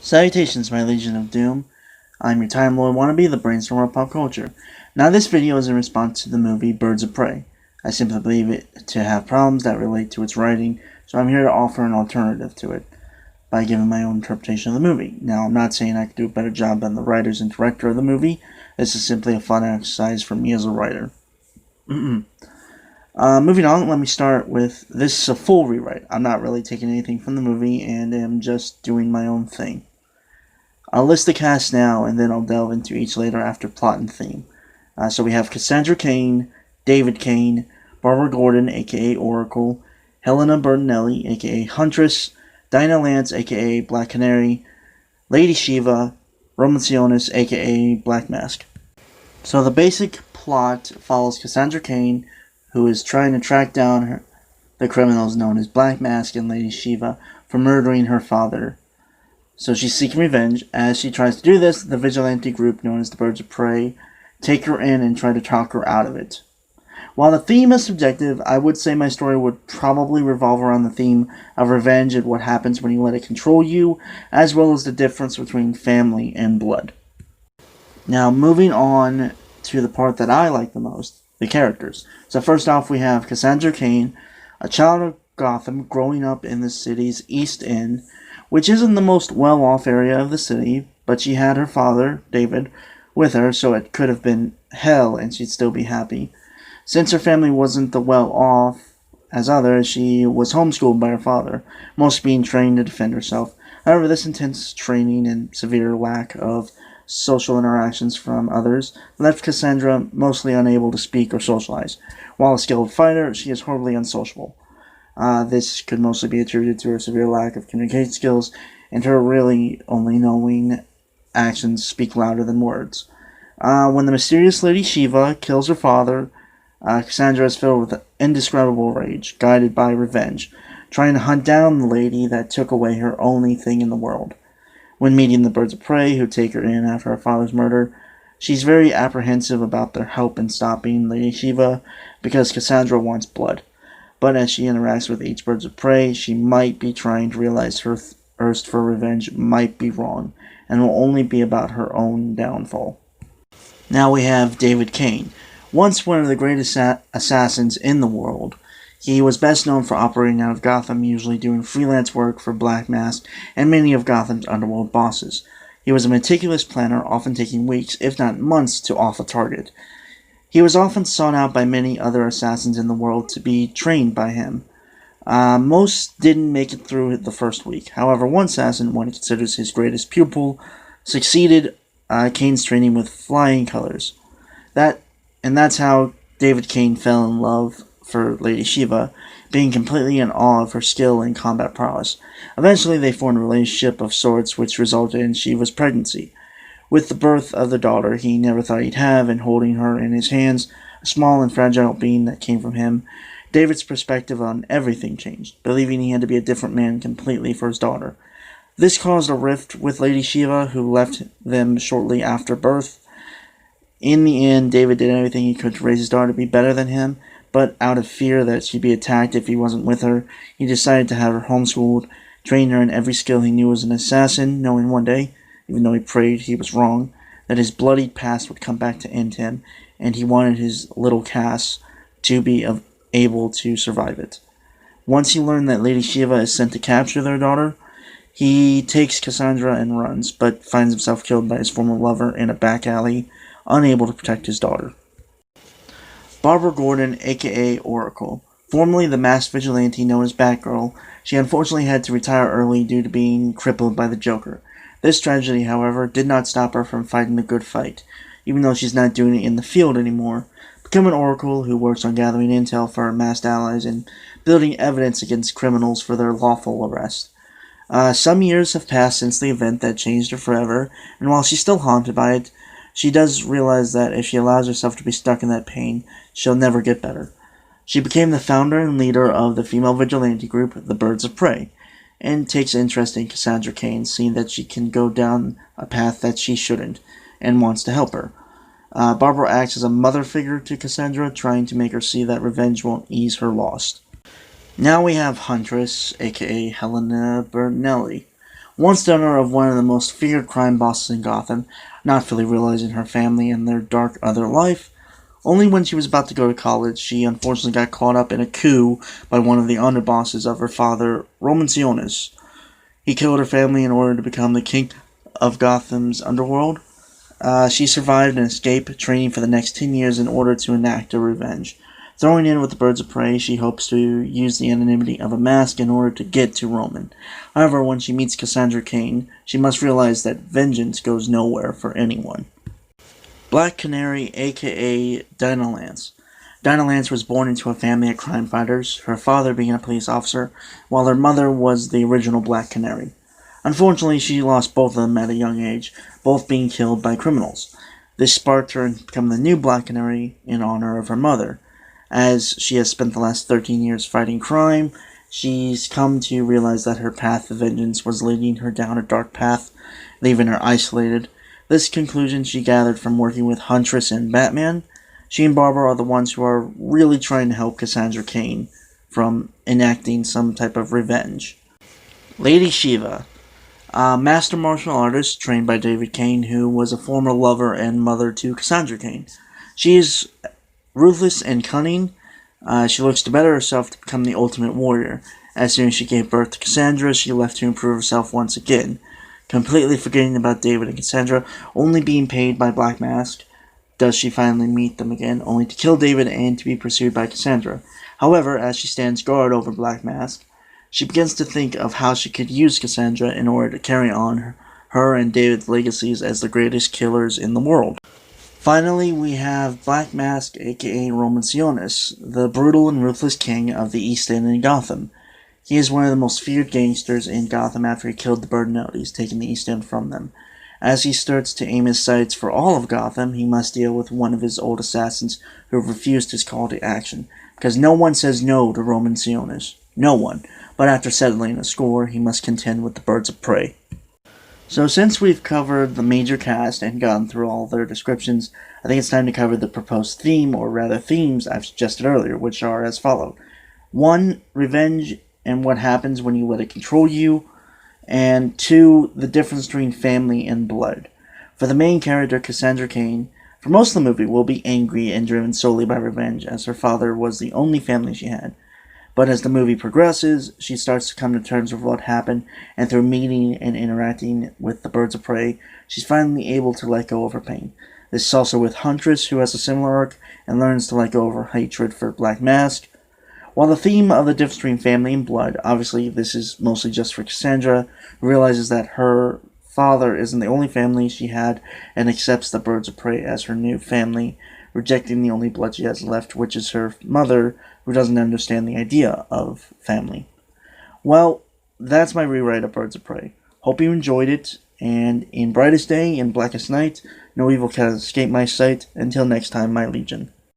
Salutations, my Legion of Doom. I'm your Time Lord wannabe, the Brainstormer of pop culture. Now, this video is in response to the movie Birds of Prey. I simply believe it to have problems that relate to its writing, so I'm here to offer an alternative to it by giving my own interpretation of the movie. Now, I'm not saying I could do a better job than the writers and director of the movie. This is simply a fun exercise for me as a writer. Moving on, let me start with this is a full rewrite. I'm not really taking anything from the movie and am just doing my own thing. I'll list the cast now, and then I'll delve into each later after plot and theme. So we have Cassandra Cain, David Cain, Barbara Gordon, aka Oracle, Helena Bertinelli, aka Huntress, Dinah Lance, aka Black Canary, Lady Shiva, Roman Sionis, aka Black Mask. So the basic plot follows Cassandra Cain, who is trying to track down the criminals known as Black Mask and Lady Shiva for murdering her father. So she's seeking revenge. As she tries to do this, the vigilante group known as the Birds of Prey take her in and try to talk her out of it. While the theme is subjective, I would say my story would probably revolve around the theme of revenge and what happens when you let it control you, as well as the difference between family and blood. Now, moving on to the part that I like the most, the characters. So first off, we have Cassandra Cain, a child of Gotham growing up in the city's East End, which isn't the most well-off area of the city, but she had her father, David, with her, so it could have been hell and she'd still be happy. Since her family wasn't the well-off as others, she was homeschooled by her father, mostly being trained to defend herself. However, this intense training and severe lack of social interactions from others left Cassandra mostly unable to speak or socialize. While a skilled fighter, she is horribly unsociable. This could mostly be attributed to her severe lack of communication skills and her really only knowing actions speak louder than words. When the mysterious Lady Shiva kills her father, Cassandra is filled with indescribable rage, guided by revenge, trying to hunt down the lady that took away her only thing in the world. When meeting the Birds of Prey, who take her in after her father's murder, she's very apprehensive about their help in stopping Lady Shiva because Cassandra wants blood. But as she interacts with each Birds of Prey, she might be trying to realize her thirst for revenge might be wrong, and will only be about her own downfall. Now we have David Cain. Once one of the greatest assassins in the world, he was best known for operating out of Gotham, usually doing freelance work for Black Mask and many of Gotham's underworld bosses. He was a meticulous planner, often taking weeks, if not months, to off a target. He was often sought out by many other assassins in the world to be trained by him. Most didn't make it through the first week. However, one assassin, one he considers his greatest pupil, succeeded Cain's training with flying colors. That's how David Cain fell in love for Lady Shiva, being completely in awe of her skill and combat prowess. Eventually, they formed a relationship of sorts, which resulted in Shiva's pregnancy. With the birth of the daughter he never thought he'd have, and holding her in his hands, a small and fragile being that came from him, David's perspective on everything changed, believing he had to be a different man completely for his daughter. This caused a rift with Lady Shiva, who left them shortly after birth. In the end, David did everything he could to raise his daughter to be better than him, but out of fear that she'd be attacked if he wasn't with her, he decided to have her homeschooled, train her in every skill he knew as an assassin, knowing one day, even though he prayed he was wrong, that his bloodied past would come back to end him, and he wanted his little Cass to be able to survive it. Once he learned that Lady Shiva is sent to capture their daughter, he takes Cassandra and runs, but finds himself killed by his former lover in a back alley, unable to protect his daughter. Barbara Gordon, aka Oracle. Formerly the masked vigilante known as Batgirl, she unfortunately had to retire early due to being crippled by the Joker. This tragedy, however, did not stop her from fighting the good fight, even though she's not doing it in the field anymore. Become an Oracle who works on gathering intel for her masked allies and building evidence against criminals for their lawful arrest. Some years have passed since the event that changed her forever, and while she's still haunted by it, she does realize that if she allows herself to be stuck in that pain, she'll never get better. She became the founder and leader of the female vigilante group, the Birds of Prey, and takes interest in Cassandra Cain, seeing that she can go down a path that she shouldn't, and wants to help her. Barbara acts as a mother figure to Cassandra, trying to make her see that revenge won't ease her loss. Now we have Huntress, aka Helena Bertinelli. Once daughter of one of the most feared crime bosses in Gotham, not fully realizing her family and their dark other life, only when she was about to go to college, she unfortunately got caught up in a coup by one of the underbosses of her father, Roman Sionis. He killed her family in order to become the king of Gotham's underworld. She survived and escaped, training for the next 10 years in order to enact her revenge. Throwing in with the birds of prey, she hopes to use the anonymity of a mask in order to get to Roman. However, when she meets Cassandra Cain, she must realize that vengeance goes nowhere for anyone. Black Canary, aka Dinah Lance. Dinah Lance was born into a family of crime fighters, her father being a police officer, while her mother was the original Black Canary. Unfortunately, she lost both of them at a young age, both being killed by criminals. This sparked her to become the new Black Canary in honor of her mother. As she has spent the last 13 years fighting crime, she's come to realize that her path of vengeance was leading her down a dark path, leaving her isolated. This conclusion she gathered from working with Huntress and Batman. She and Barbara are the ones who are really trying to help Cassandra Cain from enacting some type of revenge. Lady Shiva, a master martial artist trained by David Cain, who was a former lover and mother to Cassandra Cain. She is ruthless and cunning. She looks to better herself to become the ultimate warrior. As soon as she gave birth to Cassandra, she left to improve herself once again, completely forgetting about David and Cassandra, only being paid by Black Mask. Does she finally meet them again, only to kill David and to be pursued by Cassandra. However, as she stands guard over Black Mask, she begins to think of how she could use Cassandra in order to carry on her and David's legacies as the greatest killers in the world. Finally, we have Black Mask, aka Roman Sionis, the brutal and ruthless king of the East End in Gotham. He is one of the most feared gangsters in Gotham after he killed the Bernardes, taking the East End from them. As he starts to aim his sights for all of Gotham, he must deal with one of his old assassins who refused his call to action, because no one says no to Roman Sionis. No one. But after settling a score, he must contend with the birds of prey. So since we've covered the major cast and gone through all their descriptions, I think it's time to cover the proposed theme, or rather themes I've suggested earlier, which are as follows. 1. Revenge and what happens when you let it control you. And 2. The difference between family and blood. For the main character, Cassandra Cain, for most of the movie will be angry and driven solely by revenge, as her father was the only family she had. But as the movie progresses, she starts to come to terms with what happened, and through meeting and interacting with the birds of prey, she's finally able to let go of her pain. This is also with Huntress, who has a similar arc, and learns to let go of her hatred for Black Mask. While the theme of the difference between family and blood, obviously this is mostly just for Cassandra, who realizes that her father isn't the only family she had, and accepts the birds of prey as her new family, rejecting the only blood she has left, which is her mother, who doesn't understand the idea of family. Well, that's my rewrite of Birds of Prey. Hope you enjoyed it, and in brightest day and blackest night, no evil can escape my sight. Until next time, my legion.